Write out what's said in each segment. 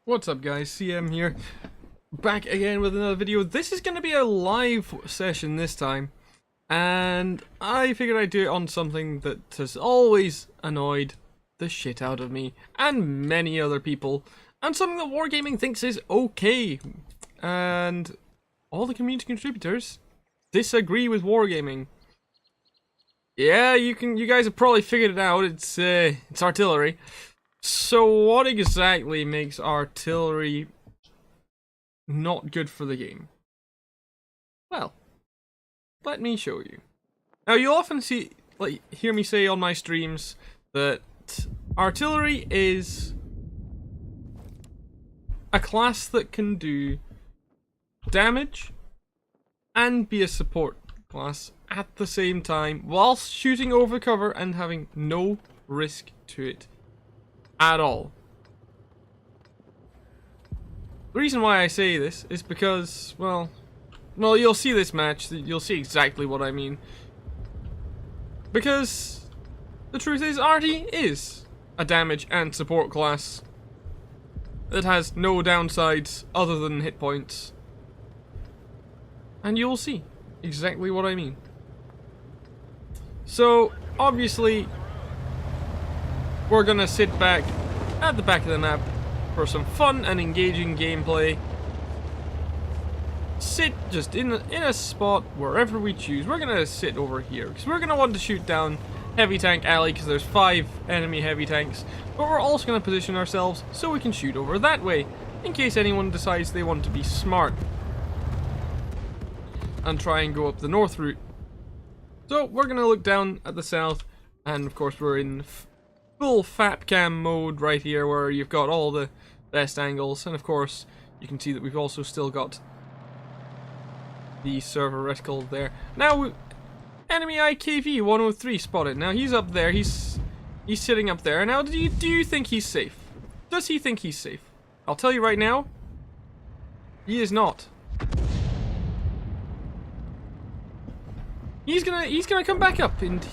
What's up guys, CM here, back again with another video. This is going to be a live session this time, and I figured I'd do it on something that has always annoyed the shit out of me and many other people, and something that Wargaming thinks is okay, and all the community contributors disagree with Wargaming. Yeah, you guys have probably figured it out, it's artillery. So what exactly makes artillery not good for the game? Well, let me show you. Now you'll often hear me say on my streams that artillery is a class that can do damage and be a support class at the same time, whilst shooting over cover and having no risk to it at all. The reason why I say this is because, well, you'll see this match, you'll see exactly what I mean. Because the truth is, Arty is a damage and support class that has no downsides other than hit points. And you'll see exactly what I mean. So, obviously, we're gonna sit back at the back of the map for some fun and engaging gameplay. Sit just in a spot wherever we choose. We're gonna sit over here because we're gonna want to shoot down Heavy Tank Alley because there's 5 enemy heavy tanks. But we're also gonna position ourselves so we can shoot over that way in case anyone decides they want to be smart and try and go up the north route. So we're gonna look down at the south, and of course we're in full FAPCam mode right here, where you've got all the best angles, and of course you can see that we've also still got the server reticle there. Now, enemy IKV 103 spotted. Now he's up there. He's sitting up there. Now, do you think he's safe? Does he think he's safe? I'll tell you right now, he is not. He's gonna come back up, and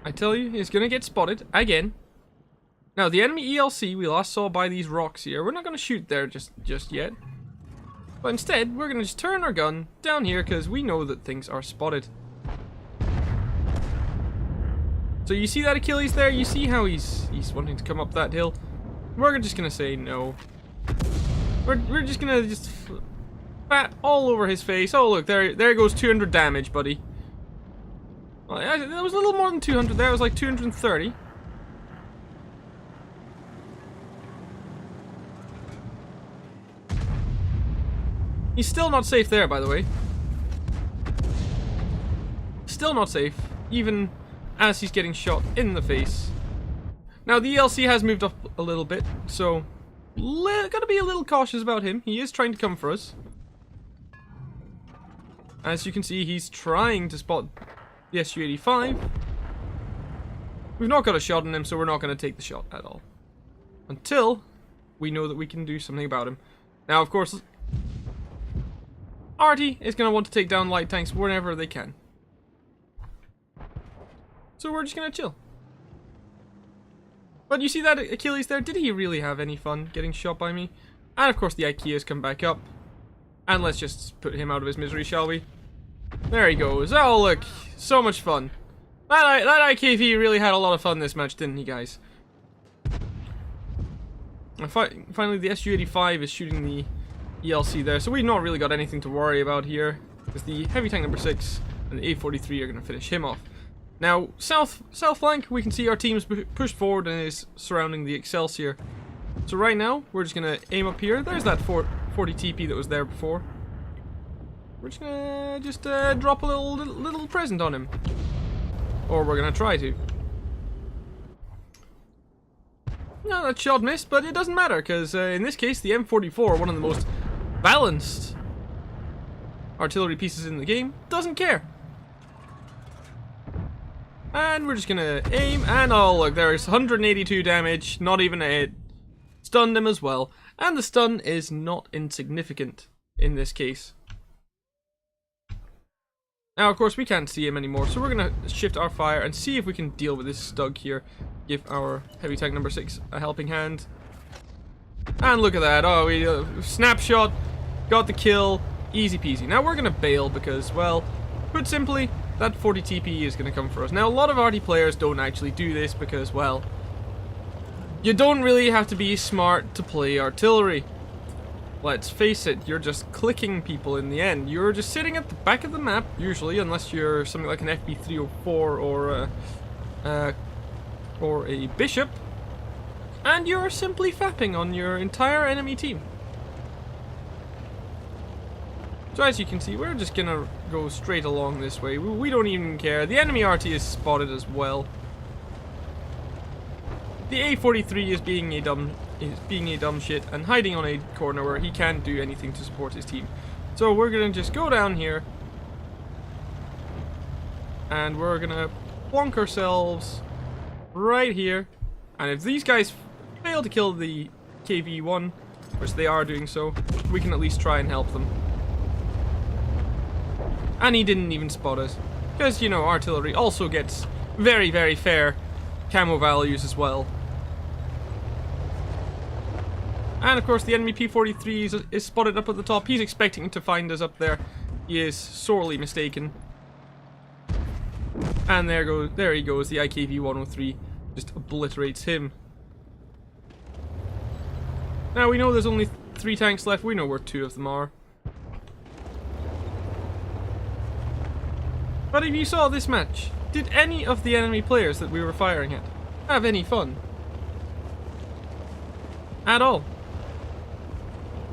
I tell you, he's gonna get spotted again. Now, the enemy ELC we last saw by these rocks here, we're not going to shoot there just yet. But instead, we're going to just turn our gun down here because we know that things are spotted. So you see that Achilles there? You see how he's wanting to come up that hill? We're just going to say no. We're just going to bat all over his face. Oh, look, there goes 200 damage, buddy. Well, that was a little more than 200 there. It was like 230. He's still not safe there, by the way. Still not safe, even as he's getting shot in the face. Now, the ELC has moved up a little bit, so gotta be a little cautious about him. He is trying to come for us. As you can see, he's trying to spot the SU-85. We've not got a shot on him, so we're not going to take the shot at all. Until we know that we can do something about him. Now, of course, Arty is going to want to take down light tanks whenever they can. So we're just going to chill. But you see that Achilles there? Did he really have any fun getting shot by me? And of course the IKEA's come back up. And let's just put him out of his misery, shall we? There he goes. Oh look, so much fun. That IKV really had a lot of fun this match, didn't he, guys? And finally the SU-85 is shooting the ELC there, so we've not really got anything to worry about here, because the heavy tank number 6 and the A43 are going to finish him off. Now, south flank, we can see our team's pushed forward and is surrounding the Excelsior. So right now, we're just going to aim up here. There's that 40 TP that was there before. We're just going to drop a little present on him. Or we're going to try to. No, that shot missed, but it doesn't matter, because in this case, the M44, one of the most balanced artillery pieces in the game, doesn't care. And we're just gonna aim, and oh look, there's 182 damage, not even a hit. Stunned him as well, and the stun is not insignificant in this case. Now, of course, we can't see him anymore, so we're gonna shift our fire and see if we can deal with this Stug here. Give our heavy tank number 6 a helping hand. And look at that. Oh, we snapshot, got the kill, easy peasy. Now we're gonna bail because, well, put simply, that 40 TP is gonna come for us. Now a lot of RT players don't actually do this because, well, you don't really have to be smart to play artillery. Let's face it, you're just clicking people in the end. You're just sitting at the back of the map, usually, unless you're something like an FB304 or a bishop, and you're simply fapping on your entire enemy team. So as you can see, we're just gonna go straight along this way. We don't even care. The enemy RT is spotted as well. The A43 is being a dumb shit and hiding on a corner where he can't do anything to support his team. So we're gonna just go down here and we're gonna plonk ourselves right here. And if these guys fail to kill the KV-1, which they are doing so, we can at least try and help them. And he didn't even spot us, because, you know, artillery also gets very, very fair camo values as well. And of course the enemy P43 is spotted up at the top. He's expecting to find us up there. He is sorely mistaken. And there he goes, the IKV-103 just obliterates him. Now we know there's only 3 tanks left, we know where 2 of them are. But if you saw this match, did any of the enemy players that we were firing at have any fun? At all?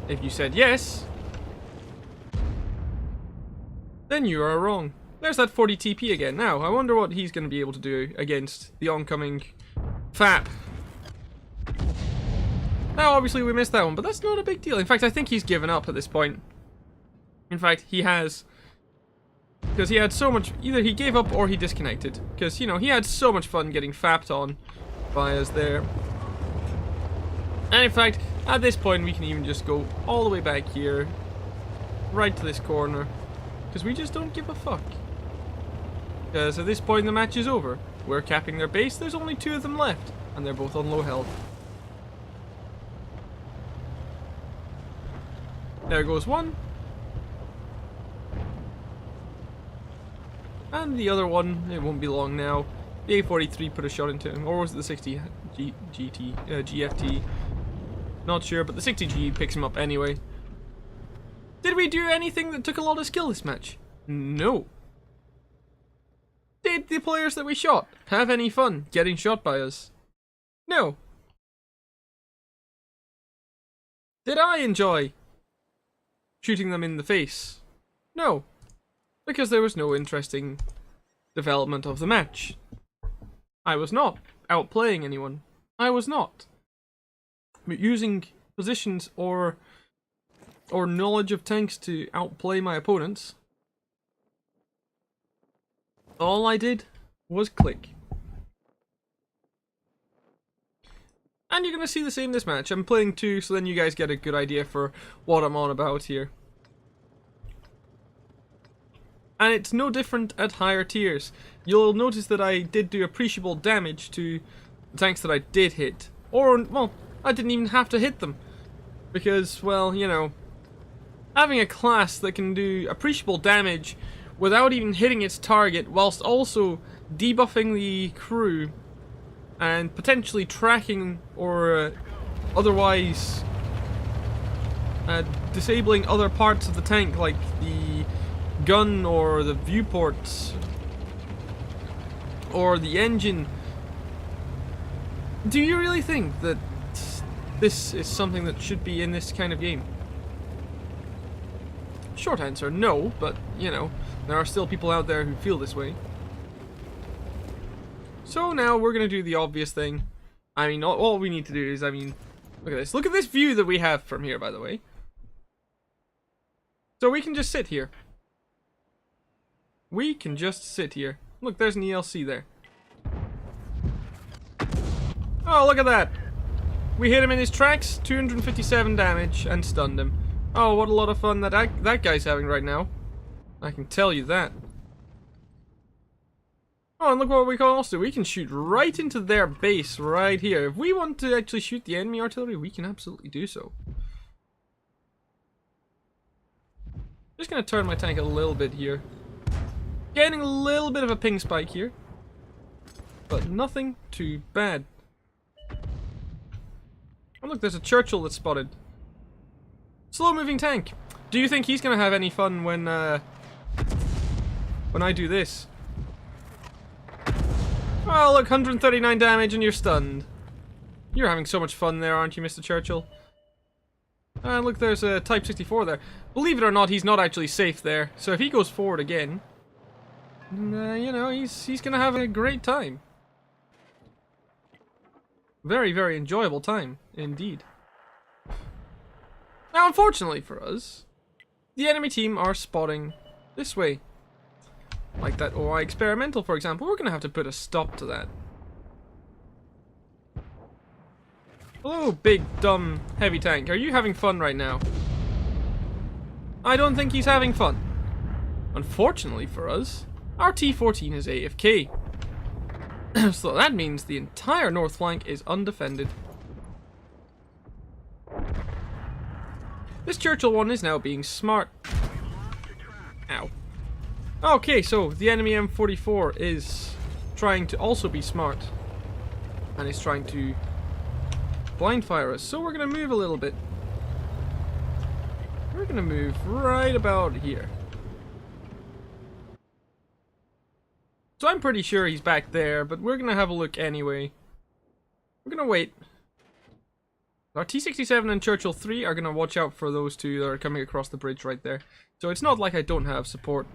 If you said yes, then you are wrong. There's that 40 TP again. Now, I wonder what he's going to be able to do against the oncoming FAP. Now, obviously we missed that one, but that's not a big deal. In fact, I think he's given up at this point. In fact, he has. Because he had so much, either he gave up or he disconnected. Because, you know, he had so much fun getting fapped on by us there. And in fact, at this point we can even just go all the way back here. Right to this corner. Because we just don't give a fuck. Because at this point the match is over. We're capping their base, there's only 2 of them left. And they're both on low health. There goes one. And the other one, it won't be long now. The A43 put a shot into him, or was it the 60 GFT? Not sure, but the 60G picks him up anyway. Did we do anything that took a lot of skill this match? No. Did the players that we shot have any fun getting shot by us? No. Did I enjoy shooting them in the face? No. Because there was no interesting development of the match. I was not outplaying anyone. I was not using positions or knowledge of tanks to outplay my opponents. All I did was click. And you're going to see the same this match. I'm playing 2, so then you guys get a good idea for what I'm on about here. And it's no different at higher tiers. You'll notice that I did do appreciable damage to the tanks that I did hit. Or, well, I didn't even have to hit them. Because, well, you know, having a class that can do appreciable damage without even hitting its target, whilst also debuffing the crew and potentially tracking or otherwise disabling other parts of the tank, like the gun or the viewports or the engine. Do you really think that this is something that should be in this kind of game? Short answer, no, but you know, there are still people out there who feel this way. So now we're gonna do the obvious thing. I mean, all we need to do is, I mean, look at this. Look at this view that we have from here, by the way. So we can just sit here. We can just sit here. Look, there's an ELC there. Oh, look at that. We hit him in his tracks, 257 damage, and stunned him. Oh, what a lot of fun that guy's having right now. I can tell you that. Oh, and look what we can also do. We can shoot right into their base right here. If we want to actually shoot the enemy artillery, we can absolutely do so. Just gonna turn my tank a little bit here. Getting a little bit of a ping spike here. But nothing too bad. Oh look, there's a Churchill that's spotted. Slow moving tank. Do you think he's gonna have any fun when I do this? Oh look, 139 damage and you're stunned. You're having so much fun there, aren't you, Mr. Churchill? And look, there's a Type 64 there. Believe it or not, he's not actually safe there. So if he goes forward again, you know, he's gonna have a great time. Very, very enjoyable time, indeed. Now, unfortunately for us, the enemy team are spotting this way. Like that OI experimental, for example. We're gonna have to put a stop to that. Hello, big, dumb, heavy tank. Are you having fun right now? I don't think he's having fun. Unfortunately for us, our T-14 is AFK. So that means the entire north flank is undefended. This Churchill one is now being smart. Ow. Okay, so the enemy M44 is trying to also be smart. And is trying to blind fire us. So we're going to move a little bit. We're going to move right about here. So I'm pretty sure he's back there, but we're going to have a look anyway. We're going to wait. Our T-67 and Churchill 3 are going to watch out for those two that are coming across the bridge right there. So it's not like I don't have support.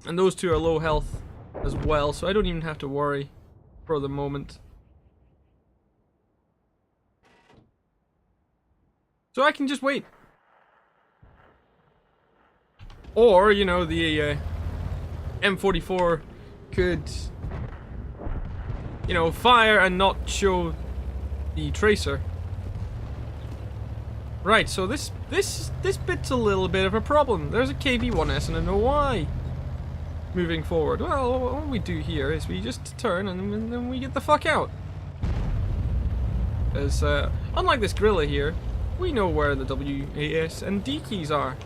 And those two are low health as well, so I don't even have to worry for the moment. So I can just wait. Or, you know, the M44 could, you know, fire and not show the tracer. Right, so this bit's a little bit of a problem. There's a KV-1S and an OI moving forward. Well, what we do here is we just turn and then we get the fuck out. As unlike this gorilla here, we know where the W, A, S, and D keys are.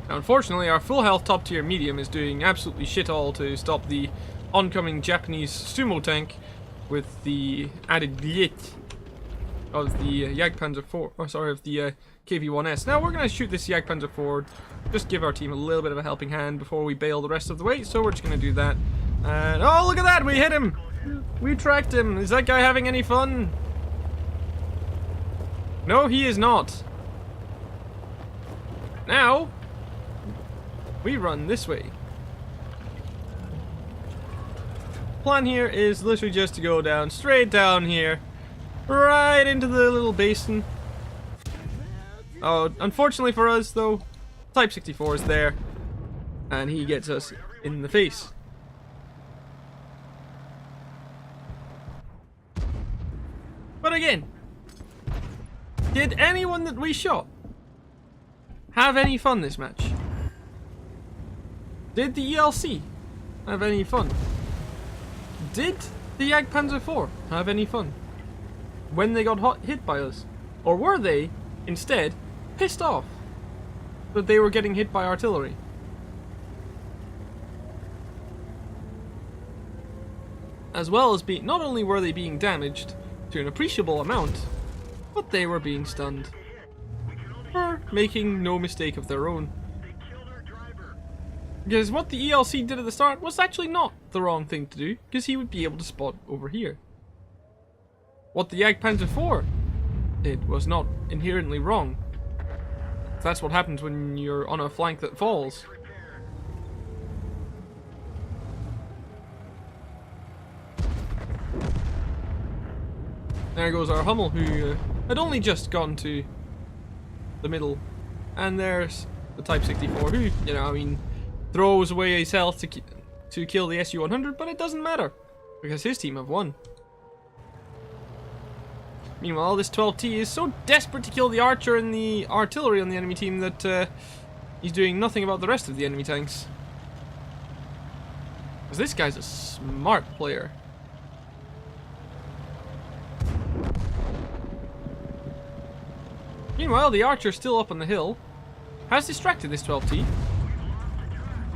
Now, unfortunately, our full health top tier medium is doing absolutely shit all to stop the oncoming Japanese sumo tank with the added glitch of the Jagdpanzer 4, or sorry, of the KV-1S. Now we're going to shoot this Jagdpanzer forward, just give our team a little bit of a helping hand before we bail the rest of the way, so we're just going to do that. And oh, look at that, we hit him! We tracked him. Is that guy having any fun? No, he is not. Now we run this way. Plan here is literally just to go down, straight down here, right into the little basin. Oh, unfortunately for us though, Type 64 is there, and he gets us in the face. But again, did anyone that we shot have any fun this match? Did the ELC have any fun? Did the Jagdpanzer 4 have any fun when they got hit by us? Or were they, instead, pissed off that they were getting hit by artillery? As well as not only were they being damaged to an appreciable amount, but they were being stunned for making no mistake of their own. Because what the ELC did at the start was actually not the wrong thing to do, because he would be able to spot over here. What the Jagdpanzer 4 did was not inherently wrong. That's what happens when you're on a flank that falls. There goes our Hummel, who had only just gone to the middle. And there's the Type 64, who, you know, I mean, throws away his health to kill the Su-100, but it doesn't matter. because his team have won. Meanwhile, this 12T is so desperate to kill the archer and the artillery on the enemy team that he's doing nothing about the rest of the enemy tanks. Because this guy's a smart player. Meanwhile, the archer still up on the hill has distracted this 12T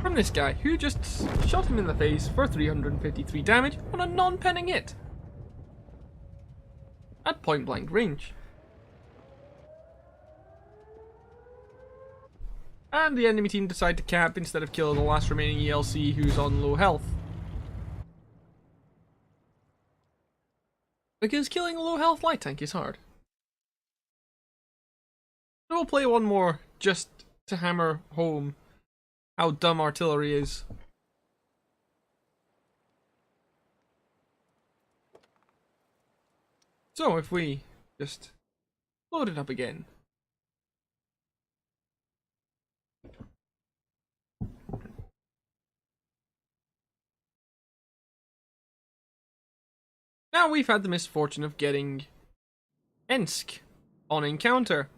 from this guy, who just shot him in the face for 353 damage on a non-penning hit. At point blank range. And the enemy team decide to camp instead of kill the last remaining ELC who's on low health. Because killing a low health light tank is hard. So we'll play one more just to hammer home how dumb artillery is. So if we just load it up again. Now we've had the misfortune of getting Ensk on encounter.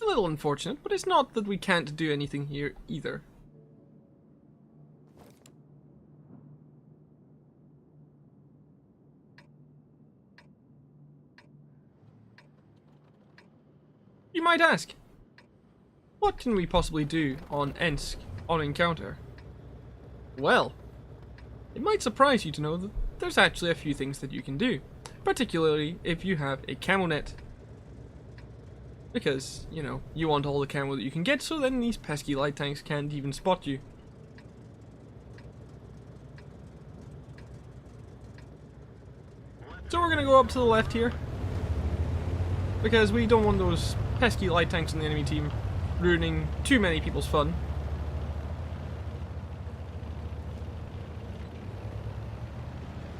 A little unfortunate, but it's not that we can't do anything here either. You might ask, what can we possibly do on Ensk on encounter? Well, it might surprise you to know that there's actually a few things that you can do, particularly if you have a camo net. Because, you know, you want all the camo that you can get, so then these pesky light tanks can't even spot you. So we're gonna go up to the left here, because we don't want those pesky light tanks on the enemy team ruining too many people's fun.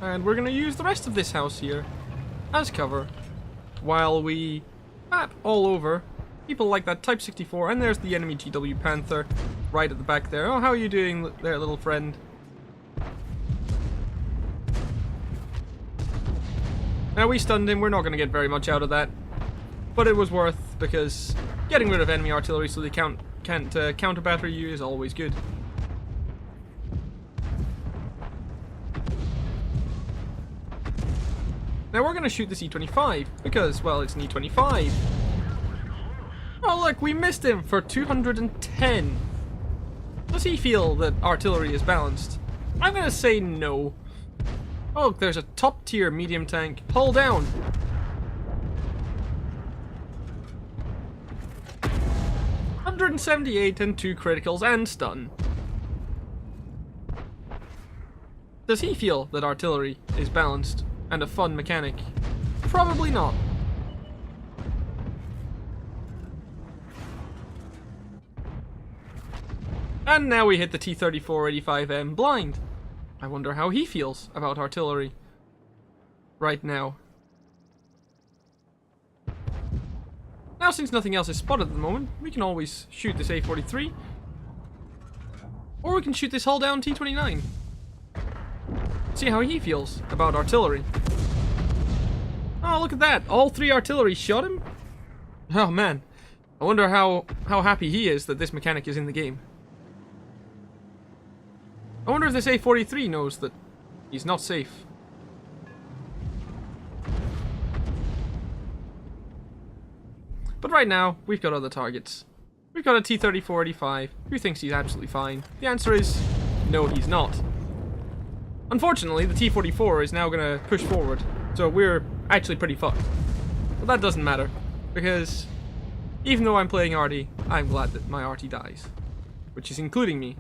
And we're gonna use the rest of this house here as cover while we map all over people like that Type 64, and there's the enemy GW Panther right at the back there. Oh, how are you doing there, little friend? Now we stunned him, we're not gonna get very much out of that. But it was worth, because getting rid of enemy artillery so they can't counter batter you is always good. Now we're going to shoot this E25, because, well, it's an E25. Oh look, we missed him for 210. Does he feel that artillery is balanced? I'm going to say no. Oh, look, there's a top tier medium tank. Hull down. .178 and 2 criticals and stun. Does he feel that artillery is balanced and a fun mechanic? Probably not. And now we hit the T-34-85M blind. I wonder how he feels about artillery right now. Now, since nothing else is spotted at the moment, we can always shoot this A-43. Or we can shoot this hull down T-29. See how he feels about artillery. Oh, look at that. All 3 artillery shot him? Oh, man. I wonder how happy he is that this mechanic is in the game. I wonder if this A-43 knows that he's not safe. But right now, we've got other targets. We've got a T-34-85 who thinks he's absolutely fine. The answer is, no, he's not. Unfortunately, the T-44 is now going to push forward, so we're actually pretty fucked. But that doesn't matter, because even though I'm playing arty, I'm glad that my arty dies. Which is including me.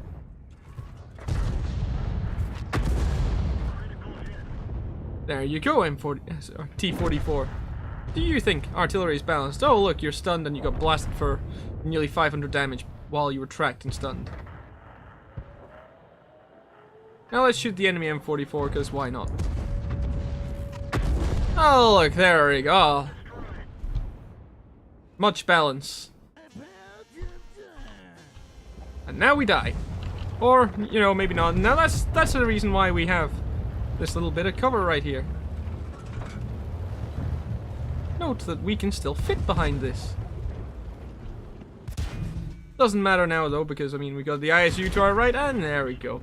There you go, T-44. Do you think artillery is balanced? Oh look, you're stunned and you got blasted for nearly 500 damage while you were tracked and stunned. Now let's shoot the enemy M44, because why not? Oh look, there we go. Much balance. And now we die. Or, you know, maybe not. Now that's the reason why we have this little bit of cover right here. Note that we can still fit behind this. Doesn't matter now though, because I mean we got the ISU to our right, and there we go.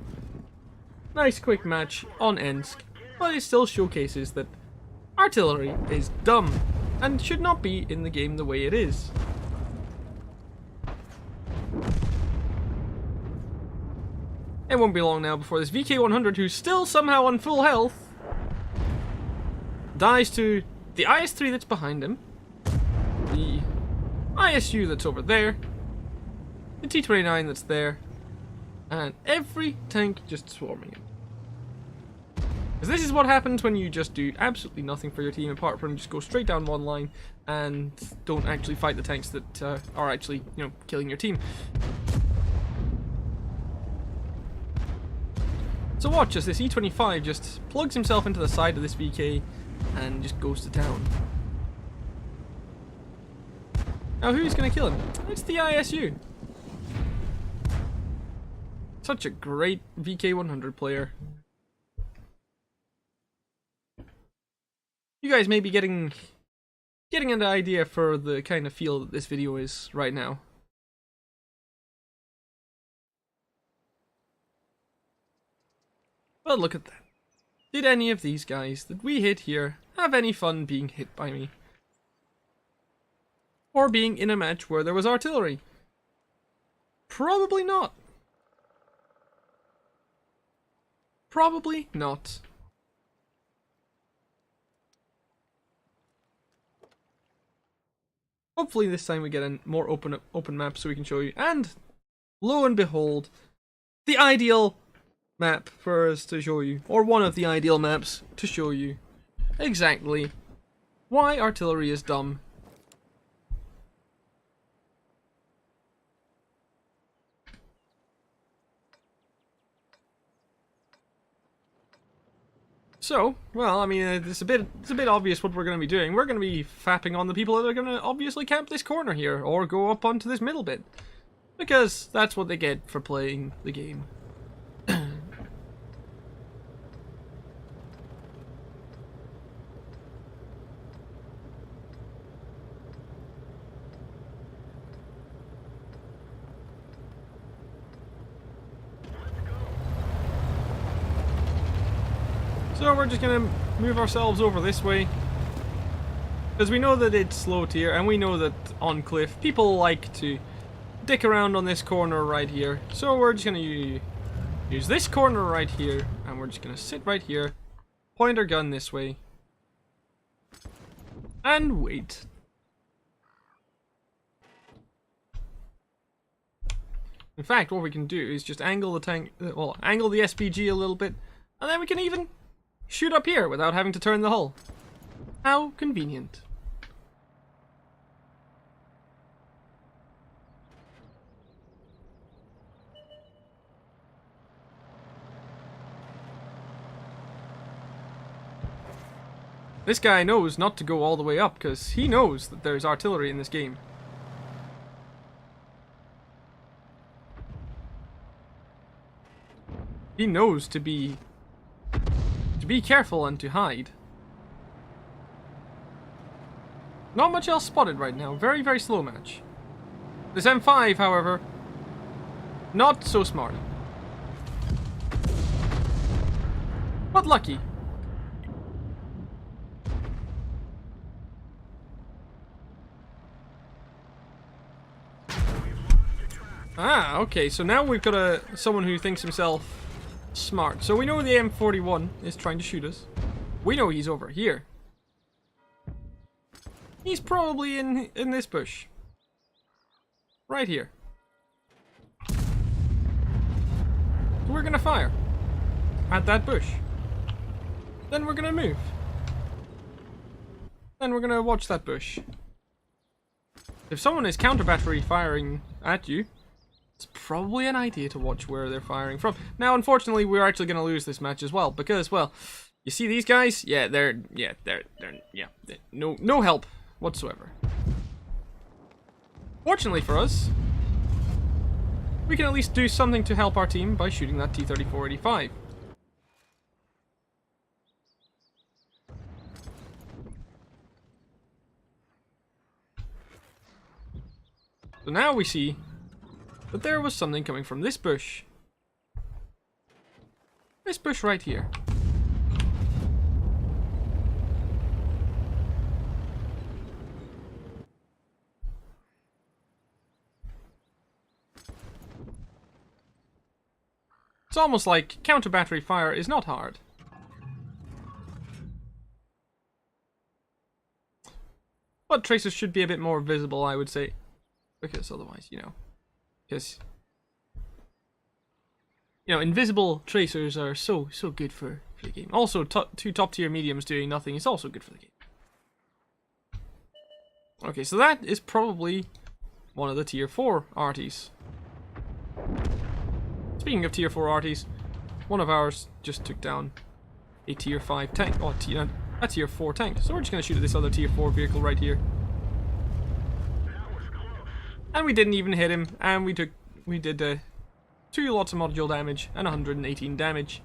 Nice quick match on Ensk, but it still showcases that artillery is dumb and should not be in the game the way it is. It won't be long now before this VK100, who's still somehow on full health, dies to the IS-3 that's behind him, the ISU that's over there, the T-29 that's there, and every tank just swarming him. Because this is what happens when you just do absolutely nothing for your team apart from just go straight down one line and don't actually fight the tanks that are actually, you know, killing your team. So watch as this E-25 just plugs himself into the side of this VK and just goes to town. Now who's going to kill him? It's the ISU. Such a great VK100 player. You guys may be getting an idea for the kind of feel that this video is right now. But look at that. Did any of these guys that we hit here have any fun being hit by me? Or being in a match where there was artillery? Probably not. Probably not. Hopefully this time we get a more open map so we can show you. And lo and behold, the ideal map for us to show you, or one of the ideal maps to show you exactly why artillery is dumb. So, well, I mean, it's a bit obvious what we're going to be doing. We're going to be fapping on the people that are going to obviously camp this corner here, or go up onto this middle bit. Because that's what they get for playing the game. So we're just gonna move ourselves over this way, because we know that it's slow tier, and we know that on cliff people like to dick around on this corner right here. So we're just gonna use this corner right here, and we're just gonna sit right here, point our gun this way, and wait. In fact, what we can do is just angle the tank, well, angle the SPG a little bit, and then we can even shoot up here without having to turn the hull. How convenient. This guy knows not to go all the way up because he knows that there's artillery in this game. He knows to be careful and to hide. Not much else spotted right now. Very, very slow match. This M5, however, not so smart. But lucky. Ah, okay, so now we've got someone who thinks himself smart. So we know the M41 is trying to shoot us. We know he's over here. He's probably in this bush. Right here. We're gonna fire at that bush. Then we're gonna move. Then we're gonna watch that bush. If someone is counter battery firing at you, it's probably an idea to watch where they're firing from. Now, unfortunately, we're actually going to lose this match as well because, well, you see these guys? Yeah, they're no help whatsoever. Fortunately for us, we can at least do something to help our team by shooting that T-34-85. So now we see that there was something coming from this bush. This bush right here. It's almost like counter battery fire is not hard. But tracers should be a bit more visible, I would say. Because otherwise, because invisible tracers are so good for the game. Also, two top tier mediums doing nothing is also good for the game. Okay, so that is probably one of the tier 4 arties. Speaking of tier 4 arties, one of ours just took down a tier 5 tank, a tier 4 tank. So we're just gonna shoot at this other tier 4 vehicle right here. And we didn't even hit him, and we did 2 lots of module damage and 118 damage.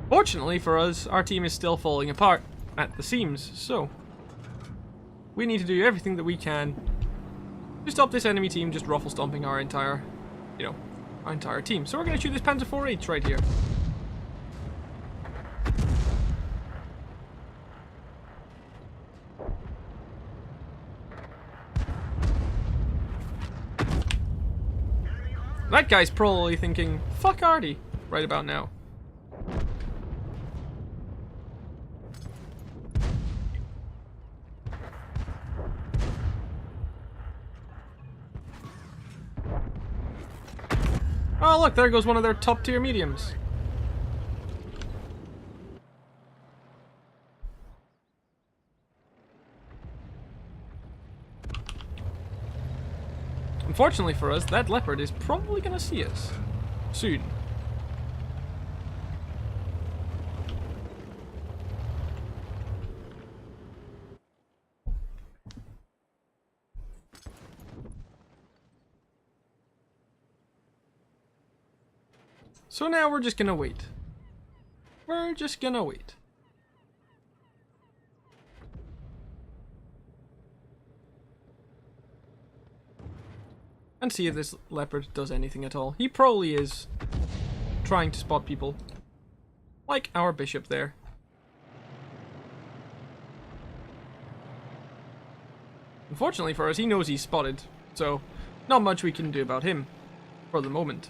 Fortunately for us, our team is still falling apart at the seams, so we need to do everything that we can to stop this enemy team just ruffle stomping our entire team. So we're going to shoot this Panzer IV-H right here. That guy's probably thinking, fuck Artie, right about now. Oh look, there goes one of their top tier mediums. Unfortunately for us, that leopard is probably gonna see us soon. So now we're just gonna wait. We're just gonna wait. And see if this leopard does anything at all. He probably is trying to spot people. Like our bishop there. Unfortunately for us, he knows he's spotted. So, not much we can do about him for the moment.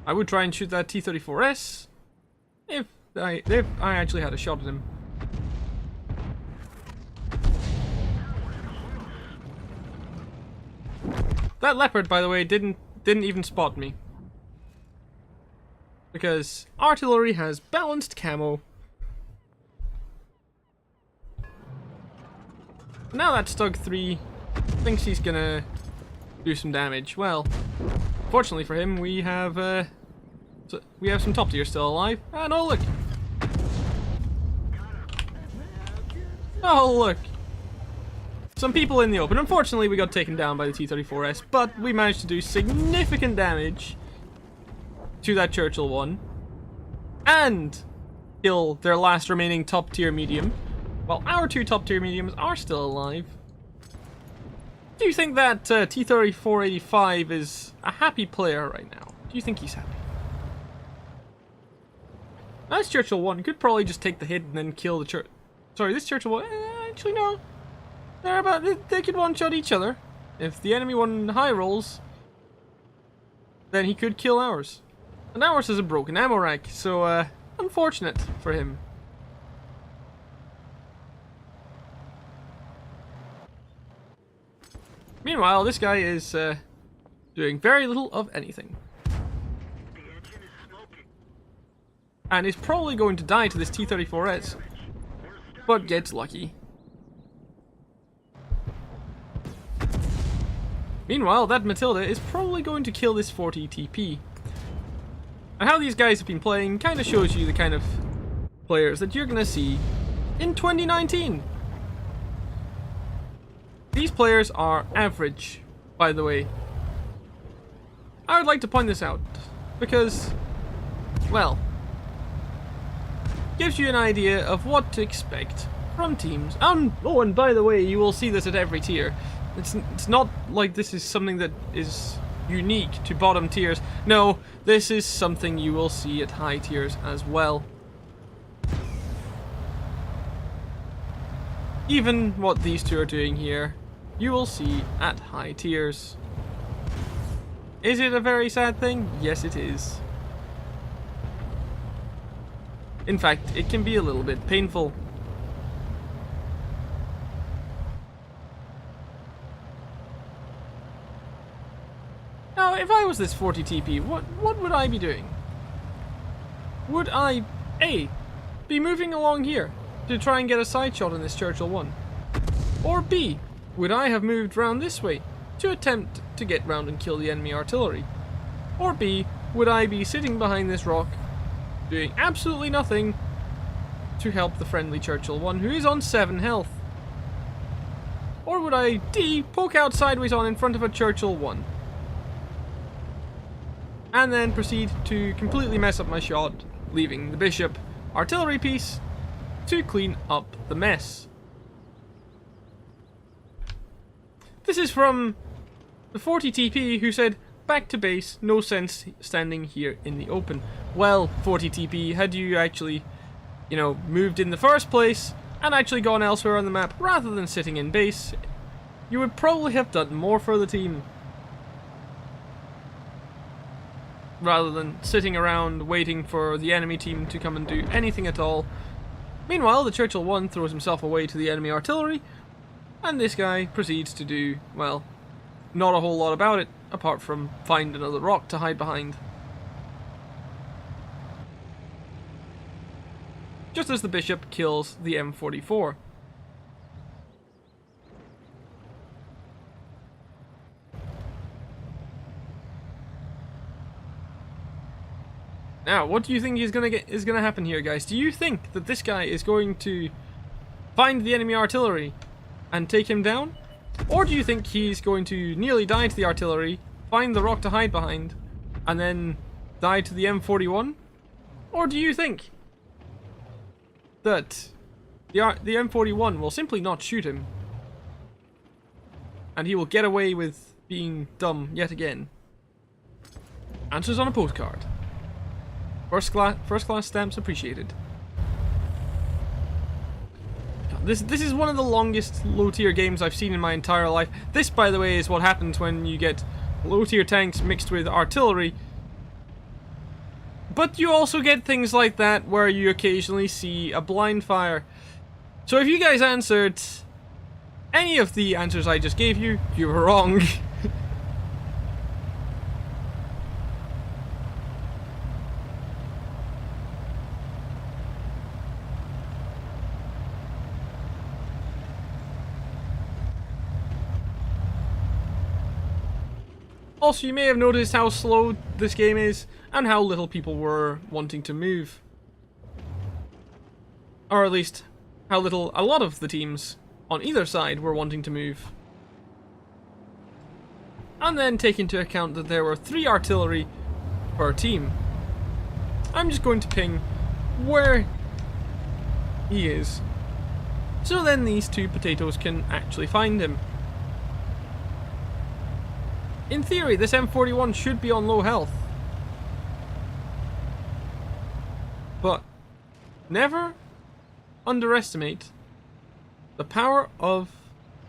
I would try and shoot that T-34S if I actually had a shot at him. That leopard, by the way, didn't even spot me. Because artillery has balanced camo. Now that Stug 3 thinks he's gonna do some damage. Well, fortunately for him, we have some top tier still alive. And oh look! Oh look! Some people in the open. Unfortunately, we got taken down by the T-34S, but we managed to do significant damage to that Churchill one and kill their last remaining top tier medium, while our 2 top tier mediums are still alive. Do you think that T-3485 is a happy player right now? Do you think he's happy? This Churchill 1 could probably just take the hit and then kill the Sorry, this Churchill 1... actually, no. They could one-shot each other. If the enemy one high rolls, then he could kill ours. And ours is a broken ammo rack, so unfortunate for him. Meanwhile, this guy is doing very little of anything. And is probably going to die to this T-34S, but gets lucky. Meanwhile, that Matilda is probably going to kill this 40 TP. And how these guys have been playing kind of shows you the kind of players that you're going to see in 2019. These players are average by the way. I would like to point this out because, well, gives you an idea of what to expect from teams. Oh, and by the way, you will see this at every tier. It's not like this is something that is unique to bottom tiers. No, this is something you will see at high tiers as well. Even what these two are doing here, you will see at high tiers. Is it a very sad thing? Yes, it is. In fact, it can be a little bit painful. Now, if I was this 40 TP, what would I be doing? Would I, A, be moving along here to try and get a side shot on this Churchill 1? Or B, would I have moved round this way to attempt to get round and kill the enemy artillery? Or B, would I be sitting behind this rock doing absolutely nothing to help the friendly Churchill 1 who is on 7 health? Or would I, D, poke out sideways on in front of a Churchill 1 and then proceed to completely mess up my shot, leaving the bishop artillery piece to clean up the mess? This is from the 40 TP who said, back to base, no sense standing here in the open. Well, 40 TP, had you actually, moved in the first place and actually gone elsewhere on the map rather than sitting in base, you would probably have done more for the team. Rather than sitting around waiting for the enemy team to come and do anything at all. Meanwhile, the Churchill 1 throws himself away to the enemy artillery, and this guy proceeds to do, well, not a whole lot about it, apart from find another rock to hide behind. Just as the bishop kills the M44. Now, what do you think is gonna happen here, guys? Do you think that this guy is going to find the enemy artillery and take him down? Or do you think he's going to nearly die to the artillery, find the rock to hide behind, and then die to the M41? Or do you think that the M41 will simply not shoot him and he will get away with being dumb yet again? Answers on a postcard. First class stamps appreciated. This is one of the longest low tier games I've seen in my entire life. This, by the way, is what happens when you get low tier tanks mixed with artillery. But you also get things like that where you occasionally see a blind fire. So if you guys answered any of the answers I just gave you, you were wrong. Also, you may have noticed how slow this game is and how little people were wanting to move. Or at least, how little a lot of the teams on either side were wanting to move. And then take into account that there were 3 artillery per team. I'm just going to ping where he is, so then these 2 potatoes can actually find him. In theory, this M41 should be on low health. But never underestimate the power of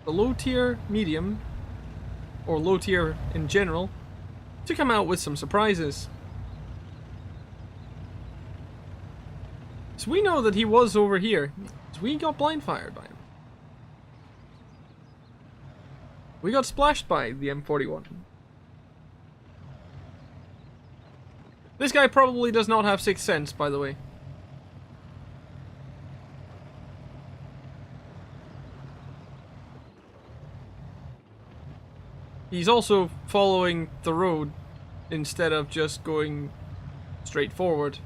the low tier medium, or low tier in general, to come out with some surprises. So we know that he was over here, so we got blind fired by him. We got splashed by the M41. This guy probably does not have 6th sense, by the way. He's also following the road instead of just going straight forward,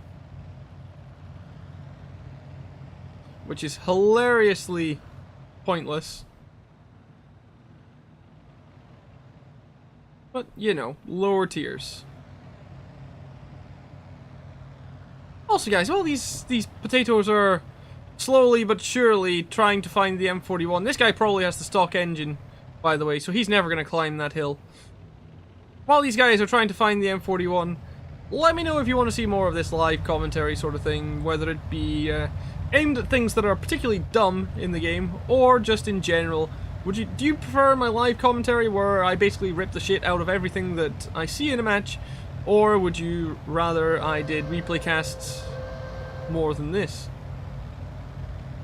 which is hilariously pointless. But, you know, lower tiers. Also, guys, while these potatoes are slowly but surely trying to find the M41, this guy probably has the stock engine, by the way, so he's never going to climb that hill. While these guys are trying to find the M41, let me know if you want to see more of this live commentary sort of thing, whether it be aimed at things that are particularly dumb in the game, or just in general. Do you prefer my live commentary where I basically rip the shit out of everything that I see in a match, or would you rather I did replay casts more than this?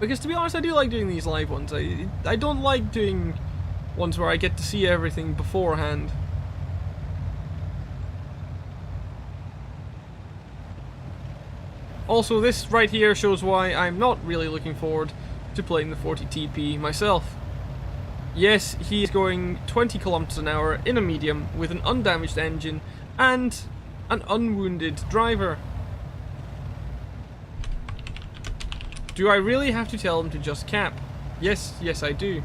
Because to be honest, I do like doing these live ones. I don't like doing ones where I get to see everything beforehand. Also, this right here shows why I'm not really looking forward to playing the 40TP myself. Yes, he is going 20 kilometers an hour in a medium with an undamaged engine and an unwounded driver. Do I really have to tell him to just cap? Yes, I do.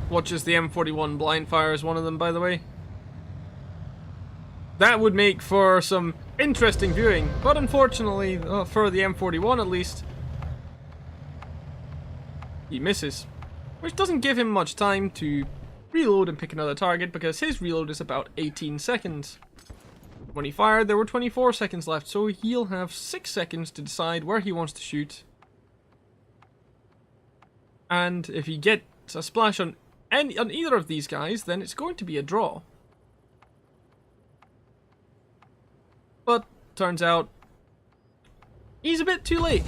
Watches the M41 blind fire is one of them, by the way. That would make for some interesting viewing, but unfortunately, for the M41 at least, he misses. Which doesn't give him much time to reload and pick another target, because his reload is about 18 seconds. When he fired, there were 24 seconds left, so he'll have 6 seconds to decide where he wants to shoot. And if he gets a splash on either of these guys, then it's going to be a draw. But turns out he's a bit too late.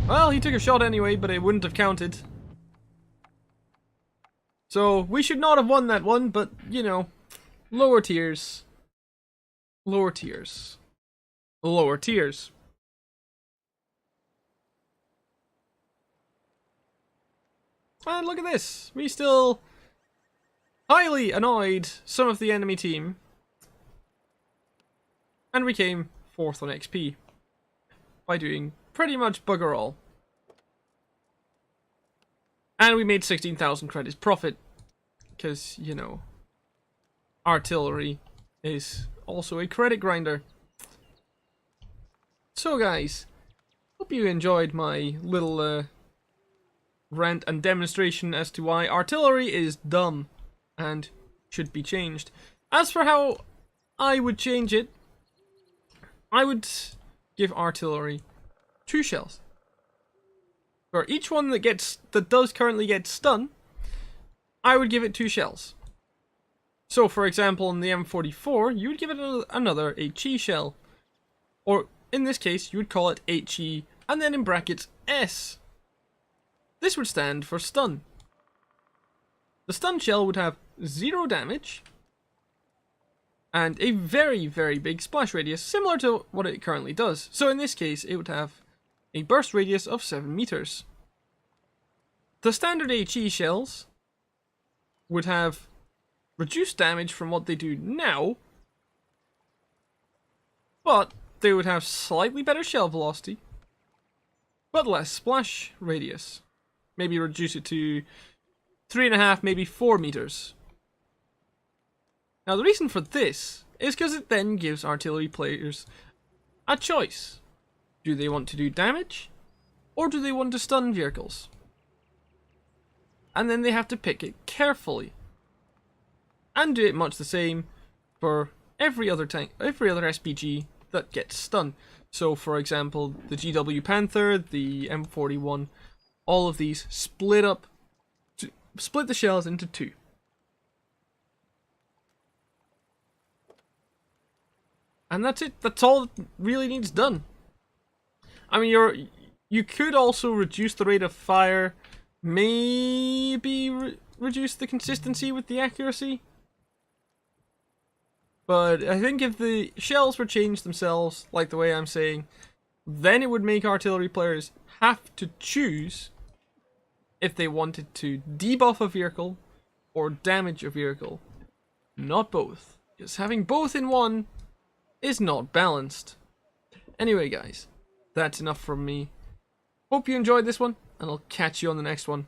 Well, he took a shot anyway, but it wouldn't have counted. So we should not have won that one, but you know, lower tiers. Lower tiers. Lower tiers. And look at this. We still highly annoyed some of the enemy team. And we came 4th on XP. By doing pretty much bugger all. And we made 16,000 credits profit. Because, you know, artillery is also a credit grinder. So guys, hope you enjoyed my little rant and demonstration as to why artillery is dumb and should be changed. As for how I would change it, I would give artillery 2 shells. For each one that does currently get stun, I would give it 2 shells. So for example, in the M44, you would give it another HE shell. Or in this case, you would call it HE and then in brackets S. This would stand for stun. The stun shell would have 0 damage and a very, very big splash radius, similar to what it currently does. So in this case, it would have a burst radius of 7 meters. The standard HE shells would have reduced damage from what they do now, but they would have slightly better shell velocity, but less splash radius. Maybe reduce it to 3.5, maybe 4 meters. Now the reason for this is because it then gives artillery players a choice. Do they want to do damage, or do they want to stun vehicles? And then they have to pick it carefully. And do it much the same for every other SPG that gets stun. So for example, the GW Panther, the M41, all of these split the shells into 2. And that's it. That's all that really needs done. I mean, you could also reduce the rate of fire, maybe reduce the consistency with the accuracy. But I think if the shells were changed themselves, like the way I'm saying, then it would make artillery players have to choose if they wanted to debuff a vehicle or damage a vehicle. Not both. Because having both in one is not balanced. Anyway, guys, that's enough from me. Hope you enjoyed this one, and I'll catch you on the next one.